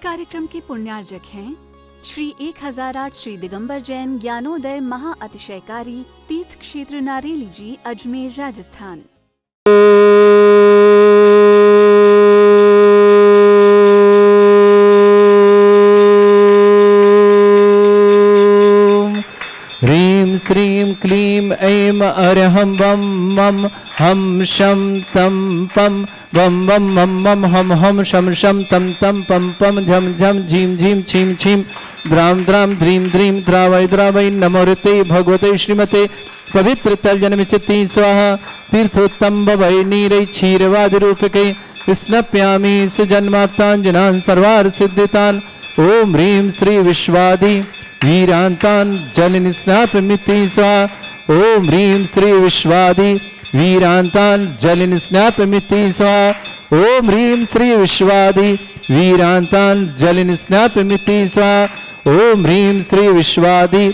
कार्यक्रम के पुण्यार्जक हैं श्री 1008 श्री दिगंबर जैन ज्ञानोदय महाअतिशयकारी तीर्थ क्षेत्र नारेली जी, अजमेर, राजस्थान। ह्रीं श्रीं क्लीं ऐं अरहं वं मं हम शं तं पं वं वं मं मं हम हम शं शं तं तं पं पं झं झं झीं झीं छीं छीं द्रां द्रां द्रीं द्रीं द्रावै द्रावै नमोरते भगवते श्रीमते पवित्र तलजनमिचति स्वाहा। तीर्थोत्तम भवै नीरै क्षीरवादिरूपके स्नप्यामि सुजन्माप्ताञ्जनान् सर्वार्थ सिद्धितान्। ओम ह्रीं श्री विश्वादि वीरांतान जलनिस्नापमिति स्वाहा। ओम ह्रीं श्री विश्वादि वीरांतान जलनिस्नापमिति स्वाहा। ओम ह्रीं श्री विश्वादि वीरांतान जलनिस्नापमिति स्वाहा। ओम ह्रीं श्री विश्वादि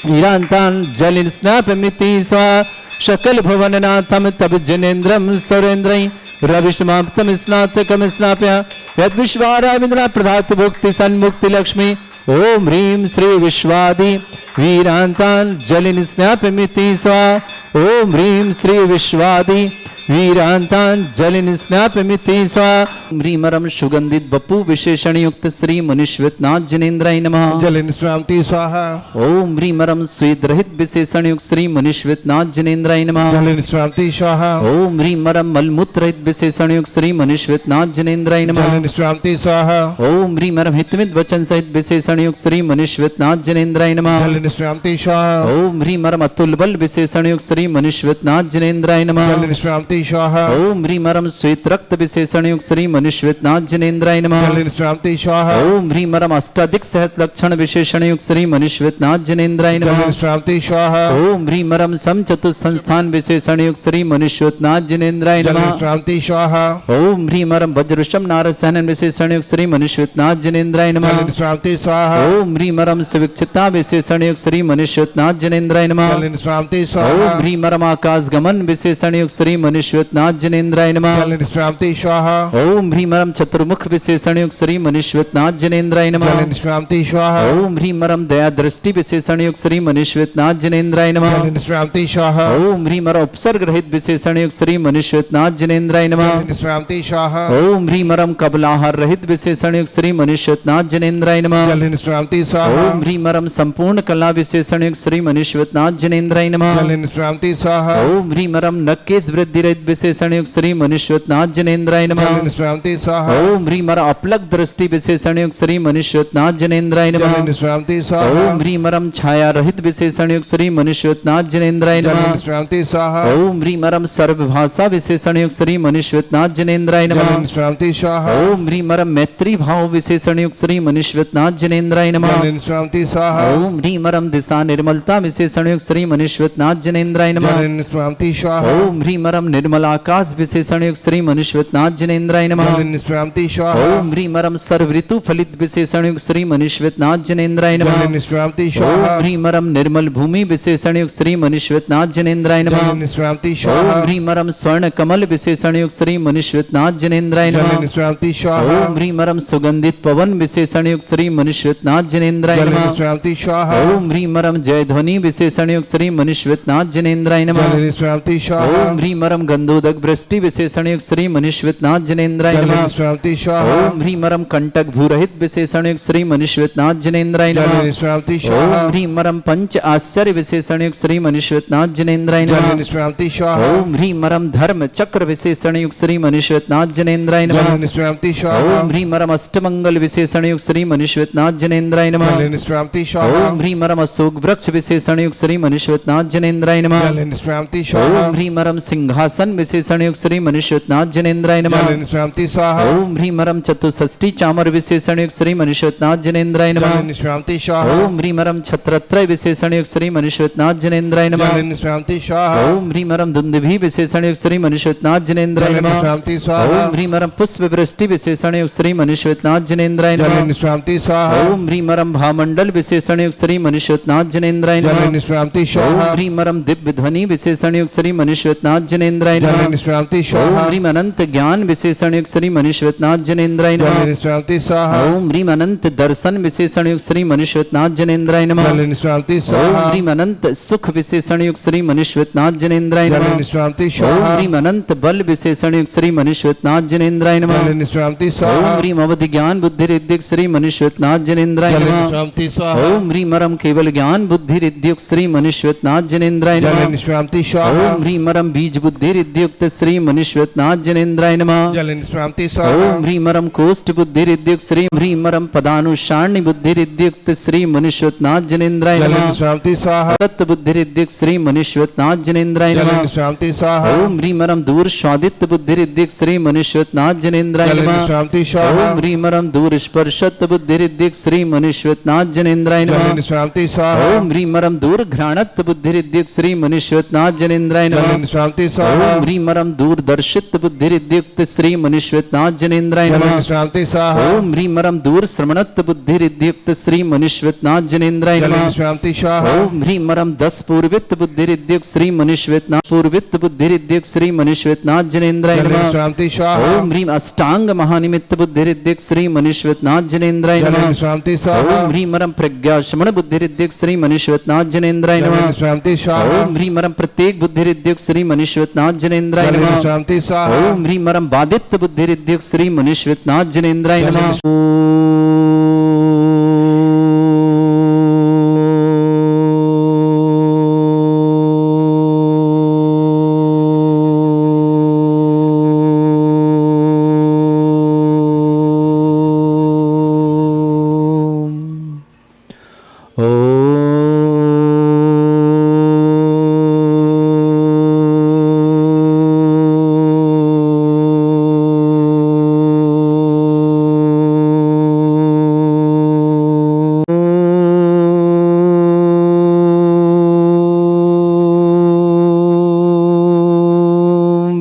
वीरांतान जलनिस्नापमिति स्वाहा। शकल भुवननाथम तब जनेन्द्रम सुरेन्द्रं रविष्माप्तम स्नातकम स्नाप्य यद विश्वाराविंद्रा प्रधात भुक्ति सन्मुक्ति लक्ष्मी। ओम ह्रीं श्री विश्वादि वीरांतान जलनिस्नापमिति स्वाहा। ओम ह्रीं श्री विश्वादि वीरांतान जलनिस्नापमिति स्वाहा। ह्रीमरम सुगंधित बपु विशेषण युक्त श्री मुनिश्वेतनाथ जनेन्द्राय नमः। जलनिस्नापति स्वाहा। ओम ह्रीमरम स्वेद रहित विशेषण युक्त श्री मुनिश्वेतनाथ जनेन्द्राय नमः। जलनिस्नापति स्वाहा। ओम ह्रीमरम मलमूत्र रहित विशेषण युक्त श्री मुनिश्वेतनाथ जनेन्द्राय नमः। जलनिस्नापति स्वाहा। ओम ह्रीमरम हितमित वचन सहित विशेषण युक्त श्री मुनिश्वेतनाथ जनेन्द्राय नमः। जलनिस्नापति स्वाहा। ओम ह्रीमरम अतुल बल विशेषण युक्त श्री मुनिश्वेतनाथ जनेन्द्राय नमः। जलनिस्नापति स्वाहा। ओम ह्रीमरम श्वेत रक्त विशेषण युक्त श्री मुनिश्वेतनाथ जनेन्द्राय नमः। जलनिस्नापति स्वाहा। ओम ह्रीमरम अष्टाधिक सहत लक्षण विशेषण युक्त श्री मुनिश्वेतनाथ जनेन्द्राय नमः। जलनिस्नापति स्वाहा। ओम ह्रीमरम सम चतुर्थ संस्थान विशेषण युक्त श्री मुनिश्वेतनाथ जनेन्द्राय नमः। जलनिस्नापति स्वाहा। ओम ह्रीमरम वज्रशम नारसहन विशेषण युक्त श्री मुनिश्वेतनाथ जनेन्द्राय नमः। जलनिस्नापति स्वाहा। ओम ह्रीमरम सुविक्षिता विशेषण युक्त श्री मुनिश्वेतनाथ जनेन्द्राय नमः। जलनिस्नापति स्वाहा। ओम ह्रीमरम आकाश गमन विशेषण युक्त श्री मुनिश्वेतनाथ जनेन्द्राय नमः। जलनिस्नापति स्वाहा। ओम ह्रीमरम चतुर्मुख विशेषण युक्त श्री मुनिश्वेतनाथ जनेन्द्राय नमः। जलनिस्नापति स्वाहा। ओम ह्रीमरम दया दृष्टि विशेषण युक्त श्री मुनिश्वेतनाथ जनेन्द्राय नमः। जलनिस्नापति स्वाहा। ओम ह्रीमरम उपसर्ग रहित विशेषण युक्त श्री मुनिश्वेतनाथ जनेन्द्राय नमः। जलनिस्नापति स्वाहा। ओम ह्रीमरम कबलाहार रहित विशेषण युक्त श्री मुनिश्वेतनाथ जनेन्द्राय नमः। जलनिस्नापति स्वाहा। ओम ह्रीमरम संपूर्ण कला विशेषण युक्त श्री मुनिश्वेतनाथ जनेन्द्राय नमः। जलनिस्नापति स्वाहा। ओम ह्रीमरम नक्केश वृद्धि रहित विशेषण युक्त श्री मुनिश्वेतनाथ जनेन्द्राय नमः। जलनिस्नापति स्वाहा। ओम ह्रीमरम अपलक दृष्टि विशेषण युक्त श्री मुनिश्वेतनाथ जनेन्द्राय नमः। जलनिस्नापति स्वाहा। ओम ह्रीमरम छाया रहित विशेषण युक्त श्री मुनिश्वेतनाथ जनेन्द्राय नमः। जलनिस्नापति स्वाहा। ओम ह्रीमरम सर्वभाषा विशेषण युक्त श्री मुनिश्वेतनाथ जनेन्द्राय नमः। जलनिस्नापति स्वाहा। ओम ह्रीमरम मैत्री भाव विशेषण युक्त श्री मुनिश्वेतनाथ जनेन्द्राय नमः। जलनिस्नापति स्वाहा। ओम ह्रीमरम दिशा निर्मलता विशेषण युक्त श्री मुनिश्वेतनाथ जनेन्द्राय नमः। जलनिस्नापति स्वाहा। ओम ह्रीमरम निर्मल आकाश विशेषण युक्त श्री मुनिश्वेतनाथ जनेन्द्राय नमः। जलनिस्नापति स्वाहा। ओम ह्रीमरम सर्व ऋतु फलित विशेषण युक्त श्री मुनिश्वेतनाथ जनेन्द्राय नमः। जलनिस्नापति ओम स्वाहा। ह्रीमरम निर्मल भूमि विशेषण युक्त श्री मुनिश्वेतनाथ जनेन्द्राय नमः। जलनिस्नापति ओम स्वाहा। ह्रीमरम स्वर्ण कमल विशेषण युक्त श्री मुनिश्वेतनाथ जनेन्द्राय नमः। जलनिस्नापति स्वाहा। ओम ह्रीमरम सुगंधित पवन विशेषण युक्त श्री मुनिश्वेतनाथ जनेन्द्राय नमः। जलनिस्नापति स्वाहा। ओम ह्रीमरम जय ध्वनि विशेषण युक्त श्री मुनिश्वेतनाथ जनेन्द्राय नमः। जलनिस्नापति स्वाहा। ओम ह्रीमरम गंधोदक वृष्टि विशेषण युक्त श्री मुनिश्वेतनाथ जनेन्द्राय नमः। जलनिस्नापति स्वाहा। ओम ह्रीमरम कंटक भूरहित विशेषण युक्त श्री मुनिश्वेतनाथ जनेन्द्राय नमः। जलनिस्नापति स्वाहा। ओम ह्रीमरम पंच आश्चर्य विशेषण युक्त श्री मुनिश्वेतनाथ जनेन्द्राय नमः। जलनिस्नापति स्वाहा। ओम ह्रीमरम धर्म चक्र विशेषण युक्त श्री मुनिश्वेतनाथ जनेन्द्राय नमः। जलनिस्नापति स्वाहा। ओम ह्रीमरम अष्टमंगल विशेषण युक्त श्री मुनिश्वेतनाथ जनेन्द्राय नमः। जलनिस्नापति स्वाहा। ओम ह्रीमरम अशोक वृक्ष विशेषण युक्त श्री मुनिश्वेतनाथ जनेन्द्राय नमः। जलनिस्नापति स्वाहा। ओम ह्रीमरम सिंहासन विशेषण युक्त श्री मुनिश्वेतनाथ जनेन्द्राय नमः। जलनिस्नापति स्वाहा। ओम ह्रीमरम चतुष्षष्टि चामर विशेषण युक्त श्री मुनिश्वेतनाथ जनेन्द्राय नमः। जलनिस्नापति स्वाहा। ओम ह्रीमरम छत्रत्रय विशेषण युक्त श्री मुनिश्वेतनाथ जनेन्द्राय नमः। जलनिस्नापति स्वाहा। ओम ह्रीमरम दुंदुभि विशेषण युक्त श्री मुनिश्वेतनाथ जनेन्द्राय नमः। जलनिस्नापति स्वाहा। ओम ह्रीमरम पुष्प वृष्टि विशेषण युक्त श्री मुनिश्वेतनाथ जनेन्द्राय नमः। जलनिस्नापति स्वाहा। ओम ह्रीमरम भामंडल विशेषण युक्त श्री मुनिश्वेतनाथ जनेन्द्राय नमः। जलनिस्नापति ओम स्वाहा। ह्रीमरम दिव्य ध्वनि विशेषण युक्त श्री मुनिश्वेतनाथ जनेन्द्राय जनेन्द्राय जल नमः। निष्क्रांति ओम स्वाहा ह्रीम अनंत ज्ञान विशेषण युक्त श्री मनुष्यनाथ जनेन्द्राय जल नमः। निष्क्रांति स्वाहा ओम ह्रीम अनंत दर्शन विशेषण युक्त श्री मनुष्यनाथ जनेन्द्राय नमः। जल निष्क्रांति ओम स्वाहा ह्रीम अनंत सुख विशेषण युक्त श्री मनुष्यनाथ जनेन्द्राय जल नमः। निष्क्रांति ओम स्वाहा ह्रीम अनंत बल विशेषण युक्त श्री मनुष्यनाथ जनेन्द्राय नमः। जल निष्क्रांति ओम स्वाहा ह्रीम अवधि ज्ञान बुद्धि रिद्धिक श्री मनुष्यनाथ जनेन्द्राय जल नमः। निष्क्रांति स्वाहा ओम ह्रीम अरम केवल ज्ञान बुद्धि रिद्धियुक्त श्री मनुष्यनाथ जनेन्द्राय जल नमः। निष्क्रांति स्वाहा ओम ह्रीम अरम बीज बुद्धि रिद्धियुक्त श्री मनुष्यनाथ जनेन्द्राय नमः। जल निष्क्रांति स्वाहा ओम ह्रीम अरम कोष्ठ बुद्धि रिद्धियुक्त श्री ह्रीम अरम पदानुसारणी बुद्धि रिद्धियुक्त श्री मनुष्यनाथ जनेन्द्राय जल नमः। निष्क्रांति स्वाहा तत्व बुद्धि रिद्धियुक्त श्री मनुष्यनाथ जनेन्द्राय जल नमः। निष्क्रांति स्वाहा ओम ह्रीम अरम दूर स्वादित्य बुद्धि रिद्धियुक्त श्री मनुष्यनाथ जनेन्द्राय जल नमः। निष्क्रांति स्वाहा ओम ह्रीम अरम दूर स्पर्शत्व बुद्धि रिद्धियुक्त श्री मनुष्यनाथ जनेन्द्राय जल नमः। निष्क्रांति स्वाहा ओम ह्रीम अरम दूर घ्राणत्व बुद्धि रिद्धियुक्त श्री मनुष्यनाथ जनेन्द्राय जल नमः। निष्क्रांति स्वाहा ओम ह्रीम अरम दूरदर्शित्व बुद्धि रिद्धियुक्त श्री मनुष्यनाथ जनेन्द्राय जल नमः। निष्क्रांति स्वाहा ओम ह्रीम अरम दूर श्रवणत्व बुद्धि रिद्धियुक्त श्री मनुष्यनाथ जनेन्द्राय जल नमः। निष्क्रांति स्वाहा ओम ह्रीम अरम 10 पूर्वित्व बुद्धि रिद्धियुक्त श्री मनुष्यनाथ पूर्वित्व बुद्धि रिद्धियुक्त श्री मनुष्यनाथ जनेन्द्राय जल नमः। निष्क्रांति स्वाहा ओम ह्रीम अष्टांग महानिमित्त बुद्धि रिद्धियुक्त श्री मनुष्यनाथ जनेन्द्राय जल नमः। निष्क्रांति स्वाहा ओम ह्रीम अरम प्रज्ञा शमन बुद्धि रिद्धियुक्त श्री मनुष्यनाथ जनेन्द्राय जल नमः। निष्क्रांति स्वाहा ओम ह्रीम अरम प्रत्येक बुद्धि रिद्धियुक्त श्री मनुष्यनाथ जनेन्द्राय जल नमः। निष्क्रांति स्वाहा ओम ह्रीम अरम बाधित्य बुद्धि रिद्धियुक्त श्री मनुष्यनाथ जनेन्द्राय जल नमः।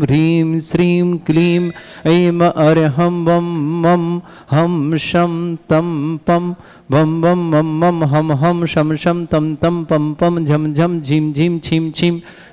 ह्रीं श्रीं क्लीं ऐं अरहं वं मं हम शं तं पं वं वं मं मं हम शं शं तं तं पं पं झं झं झीं झीं छीं छीं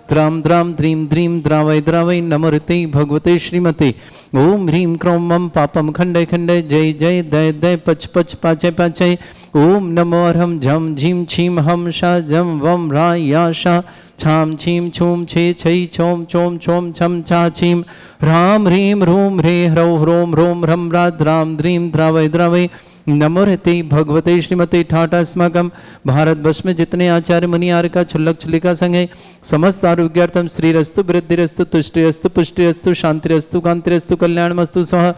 द्रां द्रां द्रीं द्रीं द्रावय द्रावय नमोते भगवते श्रीमते। ओम ह्रीं क्रों मं पापं खण्डय खण्डय जय जय दय दय पच पच पाचय पाचय। ओम नमो अर्हं झं झीं छीं हम शा जं वं रा या शा छाम छीं छूम छे छै छोम चोम चोम छम छा छीं ह्रां ह्रीं ह्रूं ह्रे ह्रौं ह्रों ह्रों ह्रं ह्रा द्रां द्रीं द्रावय द्रावय नमोते भगवते श्रीमते। ठाठा अस्माकं भारतवर्ष में जितने आचार्य मुनि आर्य छुल्लक छुल्लिका संघ है समस्त आरोग्यार्थम श्रीरस्तु वृद्धिरस्तु तुष्टिरस्तु पुष्टिरस्तु शांतिरस्तु कांतिरस्तु कल्याणमस्तु सह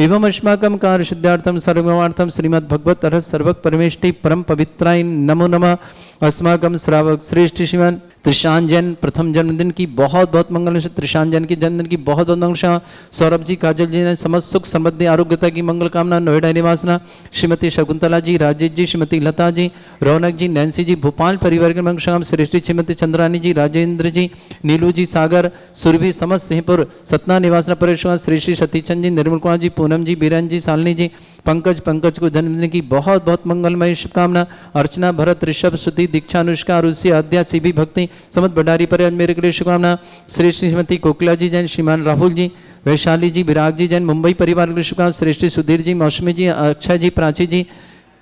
एवं अस्माकं कार्य सिद्धार्थम सर्वमार्थम श्रीमद् भगवत अर्हत सर्वक परमेष्टि परम पवित्राय नमो नमः। अस्माकं श्रावक श्रेष्ठ श्रीमान त्रिशान जैन प्रथम जन्मदिन की बहुत बहुत मंगल। त्रिशान जैन की जन्मदिन की बहुत बहुत मंगल। सौरभ जी काजल जी ने समस्त सुख समृद्धि आरोग्यता की मंगल कामना। नोएडा निवासना श्रीमती शकुंतला जी, राजेश जी, श्रीमती लता जी, रौनक जी, नैन्सी जी, भोपाल परिवार के मंगल। श्रेष्ठी श्रीमती चंद्रानी जी, राजेंद्र जी, नीलू जी, सागर, सुरभि, समस्त सिंहपुर सतना निवासना परेश्वर, श्रेष्ठी सतीचंद जी, निर्मल कुमार जी, पूनम जी, बीरन जी, शालिनी जी, पंकज को जन्मदिन की बहुत बहुत मंगलमय शुभकामना। अर्चना, भरत, ऋषभ, श्रुति, दीक्षा, अनुष्का, रुषि, आद्या, सीबी, भक्ति, समत भंडारी पर मेरे के लिए शुभकामना। श्रेष्ठ श्रीमती कोकिला जी जैन, श्रीमान राहुल जी, वैशाली जी, विराग जी जैन, मुंबई परिवार के लिए शुभकामना। श्रेष्ठी सुधीर जी, मौसमी जी, अक्षय जी, प्राची जी,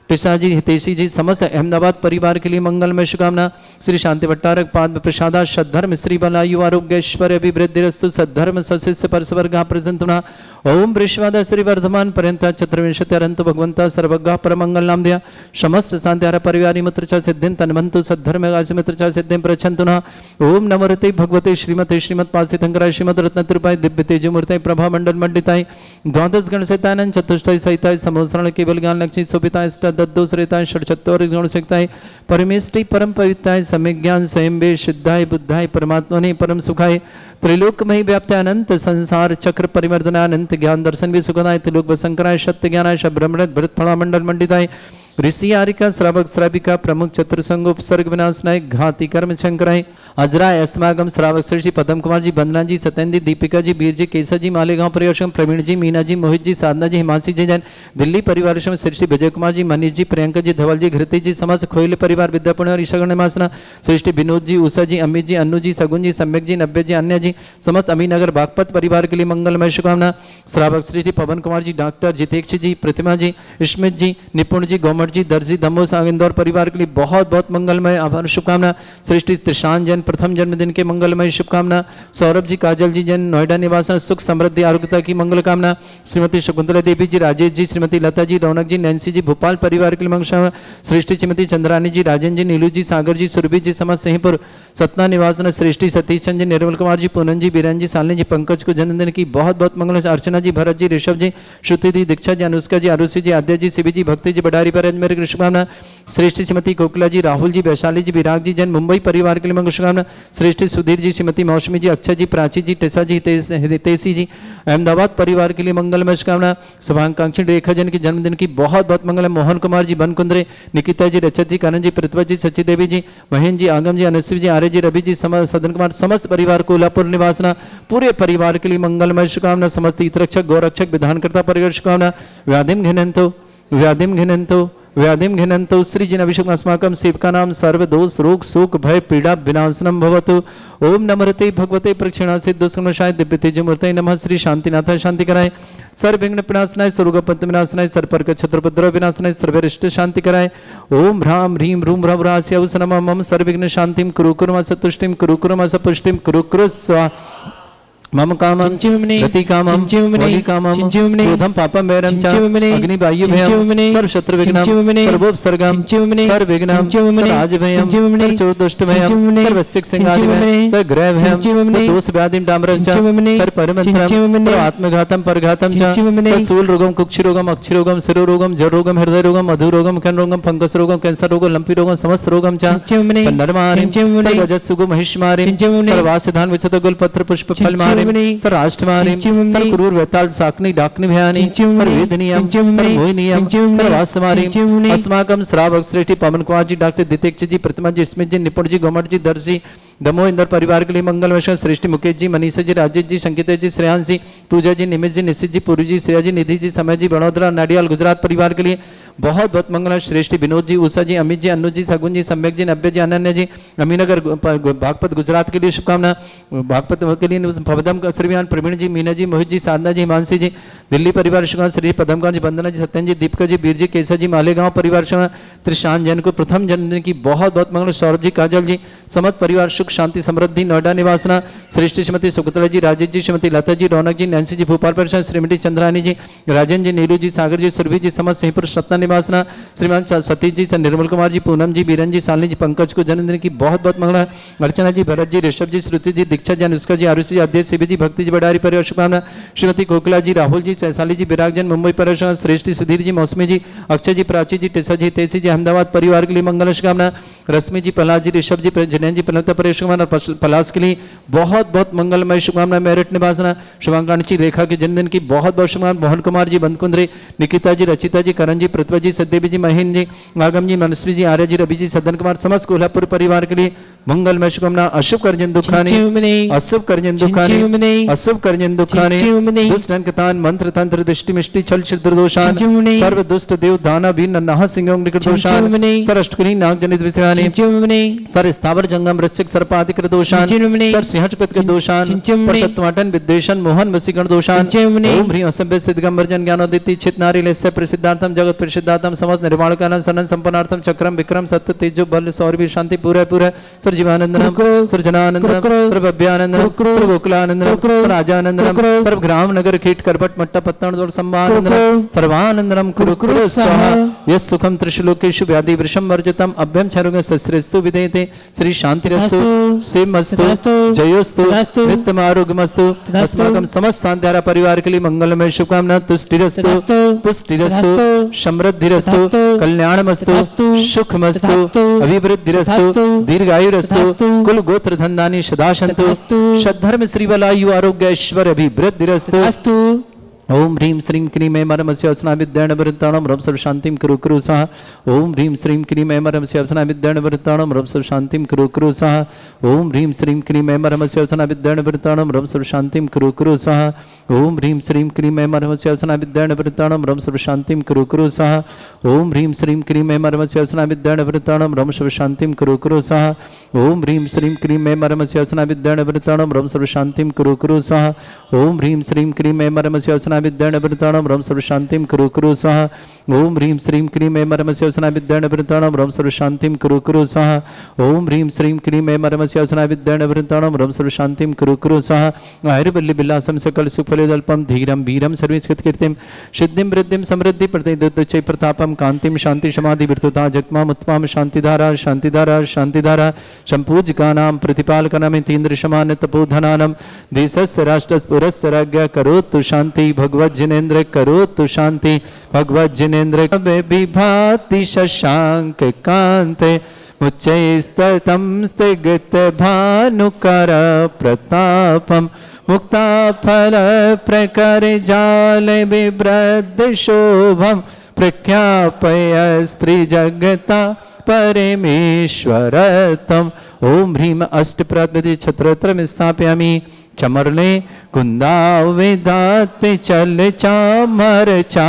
टिसा जी, हितेशी जी, समस्त अहमदाबाद परिवार के लिए मंगलमय शुभकामना। श्री शांति भट्टारक पाद प्रसादा सद्धर्म श्री बलायु आरोग्य ऐश्वर्य अभिवृद्धिरस्तु सद्धर्म सशिष्य परस्वर्गा प्रसन्ना। ओम वृषवाद श्री वर्धमान पर्यंत चतुर्विंशति अरंतु भगवंता सर्वज्ञ परमंगल नाम दिया समस्त शांतिहार परिवार मित्र च सिद्धिं तन्वन्तु सद्धर्म मित्र च सिद्धिं प्रच्छन्तु न। ओम नमोते भगवते श्रीमते श्रीमत् पासितंकराय श्रीमद रत्नत्रिपाय दिव्य तेजमूर्ताय प्रभा मंडल मंडिताय द्वादश गण सहितानंद चतुष्टय सहिताय समोसरण केवल ज्ञान लक्ष्मी शोभिताय दद्दोसरिताय षट्चत्वारि गुण सहिताय परमेष्टि परम पवित्राय सम्यक ज्ञान स्वयं वे सिद्धाय बुद्धाय परमात्मने परम सुखाय त्रिलोकमय व्याप्त अनंत संसार चक्र परिवर्तन अनंत ज्ञान दर्शन भी सुखदाय त्रिलोक वसंकराय सत्य ज्ञानाय ब्रह्मणत भरत फला मंडल मंडिताय ऋषि आरिका श्रावक श्राविका प्रमुख चतुर्संग उपसर्ग विनाशनाय घाती कर्म शंकराय अजराय अस्मागम श्रावक श्री पदम कुमार जी, बंदना जी, सत्येंद्र, दीपिका जी, वीर जी, केसर जी, मालेगांव परिवार प्रवीण जी, मीना जी, मोहित जी, साधना जी, हिमांशी जी जैन, दिल्ली परिवार श्री विजय कुमार जी, मनीष जी, प्रियंका जी, धवल जी, घृति जी, समस्त खोइल परिवार विद्यापुण और ईशागण मासना श्रेष्ठ विनोद जी, उषा जी, अमित जी, अन्नू जी, सगुन जी, सम्यक जी, नब्बे जी, अन्य जी, समस्त अमीनगर बागपत परिवार के लिए मंगलमय शुभकामना। श्रावक श्री पवन कुमार जी, डॉक्टर जितेक्ष जी, प्रतिमा जी, स्मित जी, निपुण जी, गोमट जी, दर्जी, दमो इंदौर परिवार के लिए बहुत बहुत मंगलमय आभार शुभकामना। श्रेष्ठी त्रिशान जैन प्रथम जन्मदिन के मंगलमय शुभकामना। सौरभ जी, काजल जी जैन नोएडा निवासन सुख समृद्धि आरोग्यता की मंगल कामना। श्रीमती शकुंतला देवी जी, राजेश जी, श्रीमती लता जी, रौनक जी, नैन्सी जी, भोपाल परिवार के लिए मंगल। श्रेष्ठी श्रीमती चंद्रानी जी, राजन जी, नीलू जी, सागर जी, सुरभि जी, समाज सिंहपुर सतना निवासन। श्रेष्ठी सतीश चंद जी, निर्मल कुमार जी, पूनम जी, बीरन जी, सालिनी जी, पंकज को जन्मदिन की बहुत बहुत मंगल। अर्चना जी, भरत जी, ऋषभ जी, श्रुति जी, दीक्षा जी, अनुष्का जी, आरुषि जी, आद्या जी, शिवी जी, भक्ति जी, बडारी पर मेरे शुभकामना। श्रेष्ठी श्रीमती कोकला जी, राहुल जी, वैशाली जी, विराग जी जैन मुंबई परिवार के लिए मंगल शुभकामना। श्रेष्ठी सुधीर जी, श्रीमती मौसमी जी, अक्षय जी, प्राची जी, टेसा जी, तेसी जी, अहमदाबाद परिवार के लिए मंगलमय शुभकामना। शुभाकांक्षी रेखा जैन के जन्मदिन की बहुत बहुत मंगल। मोहन कुमार जी, बनकुंद्रे, निकिता जी, रचत जी, कानन जी, पृथ्वी जी, सची देवी जी, महेंद्र जी, आगम जी, अनुश्री जी, आर्य जी, रवि जी, सदन कुमार, समस्त परिवार कोल्हापुर निवासना पूरे परिवार के लिए मंगलमय शुभकामना। समस्त हितरक्षक गौरक्षक विधानकर्ता परिवार शुभकामना। व्याधिम घिनंतो व्याधिम घिनंतो व्याधिम घिनंतो सृजन अभिषेक अस्माकं सेवकानां सर्वदोष रोग शोक भय पीड़ा विनाशनम भवतु। ओम नमरते भगवते प्रक्षिणासे दुष्कर्मशाय दिव्य तेजमूर्तये नमः। श्री शांतिनाथाय शांति कराय, सर्वविघ्न विनाशनाय, सर्वगपत्ति विनाशनाय, सर्वपर्क छत्रपद्रव विनाशनाय, सर्वरिष्ट शांति कराय। ओम ह्रां ह्रीं रूम ह्रव ह्रास्यवस नमः। मम सर्वविघ्न शांतिं कुरु कुरु मा सतुष्टिं कुरु कुरु मा सपुष्टिं कुरु कुरु स्वाहा। मम कामं गति कामं वोली कामं क्रोधं पापं वैरं च अग्नि वायु भयं सर्व शत्रु विघ्नं सर्वोपसर्गं सर्वविघ्नं सर्वराजभयं सर्वचोरदुष्ट भयं सर्वसिक सिंहादि भयं सर्वग्रह भयं सर्वदोष व्याधिं डामरं च सर्वपरिमन्त्रं सर्वात्मघातं परघातं च सर्वशूल रोगं कुक्षि रोगं अक्षि रोगं शिरो रोगं जड़ रोगं हृदय रोगं मधु रोगं कर्ण रोगं फंगस रोगं कैंसर रोगं लंपी रोगं समस्त रोगं च संदर्मारिं सर्वजस्सुगु महिष्मारिं सर्वासिधान विचत गुलपत्र पुष्प फल मारिं सर राष्ट्रमारिं सर क्रूर वेताल साकनी डाकनी भयानी सर वेदनीयं सर मोहिनीयं सर वासमारिं अस्माकं श्रावक श्रेष्ठी पवन कुमार जी, डॉक्टर दितेक्ष जी, प्रतिमा जी, स्मित जी, निपुण जी, गोमट जी, दर्श जी, दमो इंदौर परिवार के लिए मंगल वैष्णव। श्रेष्ठी मुकेश जी, मनीषा जी, राजेश जी, संकिता जी, श्रेयांश जी, पूजा जी, निमित जी, निशित जी, पूरी जी, श्रेया जी, निधि जी, समय जी, बड़ोदरा नाडियाल गुजरात परिवार के लिए बहुत बहुत मंगल। श्रेष्ठी विनोद जी, उषा जी, अमित जी, अन्नू जी, सगुन जी, सम्यक जी, नब्बे जी, अनन्या जी, अमीनगर बागपत गुजरात के लिए शुभकामना। बागपत के लिए पदम श्रीमान प्रवीण जी, मीना जी, मोहित जी, साधना जी, हिमांशी जी, दिल्ली परिवार शुभकामना। श्री पदमकांत जी, वंदना जी, सत्यन जी, दीपिका जी, वीर जी, केसर जी, मालेगांव परिवार शुभकामना। त्रिशान जैन को प्रथम जन्मदिन की बहुत बहुत मंगल। सौरभ जी, काजल जी, समस्त परिवार सुख शांति समृद्धि नोएडा निवासना। श्रेष्ठी श्रीमती सुकुतला जी, राजेश जी, श्रीमती लता जी, रौनक जी, नैन्सी जी, भोपाल परिषद। श्रीमती चंद्रानी जी, राजन जी, नीलू जी, सागर जी, सुरभि जी, समस्त सिंहपुर सतना निवासना। श्रीमान सतीश जी, निर्मल कुमार जी, पूनम जी, बीरन जी, सालिनी जी, पंकज को जन्मदिन की बहुत बहुत मंगल। अर्चना जी, भरत जी, ऋषभ जी, श्रुति जी, दीक्षा जी, अनुष्का जी, आरुषि जी, आद्य शिवी जी, भक्ति जी, बडारी परिवार शुभकामना। श्रीमती कोकला जी, राहुल जी, वैशाली जी, विराग जन मुंबई परिवार। श्रेष्ठी सुधीर जी, मौसमी जी, अक्षय जी, प्राची जी, टेसा जी, तेसी जी, अहमदाबाद परिवार के लिए मंगल शुभकामना। रश्मि जी, पलाश जी, ऋषभ जी, जैन जी, पलता परिवार शुभकामना। पलाश के लिए बहुत बहुत मंगलमय शुभकामना। मेरिट निवासना शुभाकांक्षी रेखा के जन्मदिन की बहुत बहुत शुभकामना। मोहन कुमार जी, बंदकुंद्रे, निकिता जी, रचिता जी, करण जी, पृथ्वी जी, सत्यदेवी जी, महेंद्र जी, आगम जी, मनस्वी जी, आर्य जी, रवि जी, सदन कुमार, समस्त कोल्हापुर परिवार के लिए मंगलमय शुभकामना। अशुभ कर्जन दुखानी अशुभ कर्जन दुखानी अशुभ कर्जन दुखानी दुष्ट अंकतान मंत्र तंत्र दृष्टि मिष्टि छल छिद्र दोषान सर्व दुष्ट देव दाना बीन नन्हा सिंह निकट दोषान सर अष्टकुली नाग जनित विषयानि सर स्थावर जंगम वृश्चिक सर्पादिक दोषान सर सिंहचपत के दोषान पर सत्वाटन विद्वेषण मोहन वसीकरण दोषान ओम ह्रीं असभ्य स्थित गंबरजन ज्ञानोदिति चित नारी लेस्य प्रसिद्धार्थम जगत प्रसिद्धार्थम समस्त निर्माण कानन सनन संपन्नार्थम चक्रम विक्रम सत्य तेजो बल सौरभि शांति पूरा पूरा sir Jeevanandanam sir Jananandanam sir Bhavyanandanam sir Gokulanandanam sir Rajanandanam sir ग्राम नगर कीट करपट मट्टा पत्तन दोर संभानंदनम सर्वानंदनम कुरु कुरु स्वाहा यस सुखम त्रिशलोकेषु व्याधि वृषम वर्जितम अभ्यम छरुग सस्त्रेस्तु विदेते श्री शांतिरस्तु सेमस्तु जयोस्तु नित्यम आरोग्यमस्तु अस्माकं समस्त शांतिहारा परिवार के लिए मंगलमय शुभकामना। तुष्टिरस्तु पुष्टिरस्तु समृद्धिरस्तु कल्याणमस्तु सुखमस्तु अभिवृद्धिरस्तु दीर्घायुरस्तु कुल गोत्र धन्दानि सदा सन्तु सद्धर्म श्रीवलायु आरोग्य ऐश्वर्य अभिवृद्धिरस्तु ओम ह्रीं श्रीं क्लीं ऐं मरमस्य असना विद्याण वृत्ताणं रब सर्व शांतिं कुरु कुरु स्वाहा। ओम ह्रीं श्रीं क्लीं ऐं मरमस्य असना विद्याण वृत्ताणं रब सर्व शांतिं कुरु कुरु स्वाहा। ओम ह्रीं श्रीं क्लीं ऐं मरमस्य असना विद्याण वृत्ताणं रब सर्व शांतिं कुरु कुरु स्वाहा। ओम ह्रीं श्रीं क्लीं ऐं मरमस्य असना विद्याण वृत्ताणं रब सर्व शांतिं कुरु कुरु स्वाहा। ओम ह्रीं श्रीं क्लीं ऐं मरमस्य असना विद्याण वृत्ताणं रब सर्व शांतिं कुरु कुरु स्वाहा। ओम ह्रीं श्रीं क्लीं ऐं मरमस्य असना विद्याण वृत्ताणं रब सर्व शांतिं कुरु कुरु स्वाहा। ओम ह्रीं श्रीं क्लीं ऐं मरमस्य असना विद्याण वृत्ताणं रब सर्व शांतिं कुरु कुरु स्वाहा। ओम ह्रीं श्रीं क्लीं ऐं मरमस्य असना विद्याण वृत्ताणं रब सर्व शांतिं कुरु कुरु स्वाहा। ओम ह्रीं श्रीं क्लीं ऐं मरमस्य असना विद्याण वृत्ताणं रब सर्व शांतिं कुरु कुरु स्वाहा। आयुर्वल्ली बिलासं सकल सुफलदल्पं धीरं वीरं सर्वैश्चित्कीर्तिं सिद्धिं वृद्धिं समृद्धि प्रतिदुच्चै प्रतापं कांतिं शांति समाधि विर्तुता जगमाम उत्तमां शांतिधारा शांतिधारा शांतिधारा संपूज्यकानां प्रतिपालकानां तीन्द्र समान तपोधनानां देशस्य राष्ट्रस्य पुरस्य राज्ञ करोतु शांति भगवज्जनेन्द्र करोतु शांति भगवज्जनेन्द्र विभाति शशांक कांते उच्चैस्ततं स्थिगत भानुकर प्रतापम मुक्ता फल प्रकर जाल बिभ्रद शोभम प्रख्यापय स्त्री जगता परमेश्वरतम। ओम ह्रीं अष्ट प्राकृति छत्रत्रम स्थापयामि चमरले कुंदावेदाते चल चामर चा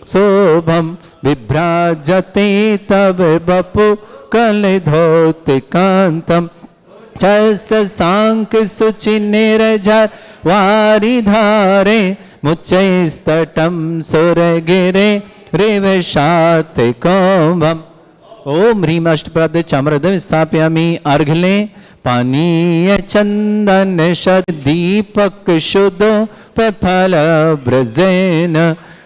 शोभम विभ्राजते तब बपु कल धोते कांतम सांक सुचि निर्झर वारिधारे मुच्चैस्तटं सुरगिरे रेवशात कौभम। ओम ह्रीं अष्टप्राद चामरदम स्थापयामि अर्घले पानीय चंदन शत दीपक शुद्धो फल ब्रजेन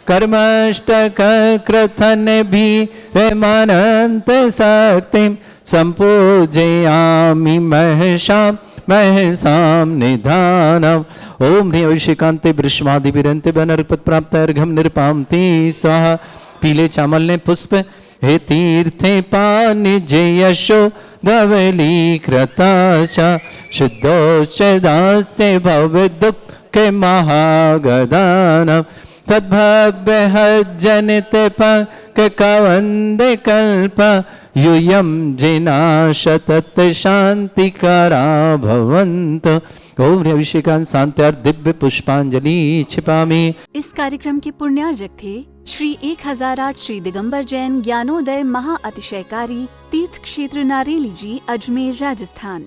कर्मष्टक क्रथन भी हेमानंत शक्तिं संपूजयामि महसाम महसाम निधानम। ओम ह्रीं अभिषेकांते वृषमादि विरंते बनर्पत प्राप्त अर्घम निरपामति स्वाहा। पीले चावल ने पुष्प हे तीर्थे पानि जय यशो धवली कृताशा शुद्धोच्चदास्ते भव दुख महागदानम तद्भव्य हज्जनित पक कवंदे कल्प यूयम जिनाशतत शांति करा भवंत। ओम अभिषेकांत शांत्यार दिव्य पुष्पांजलि छिपामी। इस कार्यक्रम के पुण्यार्जक थे श्री 1008 श्री दिगंबर जैन ज्ञानोदय महा अतिशयकारी तीर्थ क्षेत्र नारेली जी, अजमेर, राजस्थान।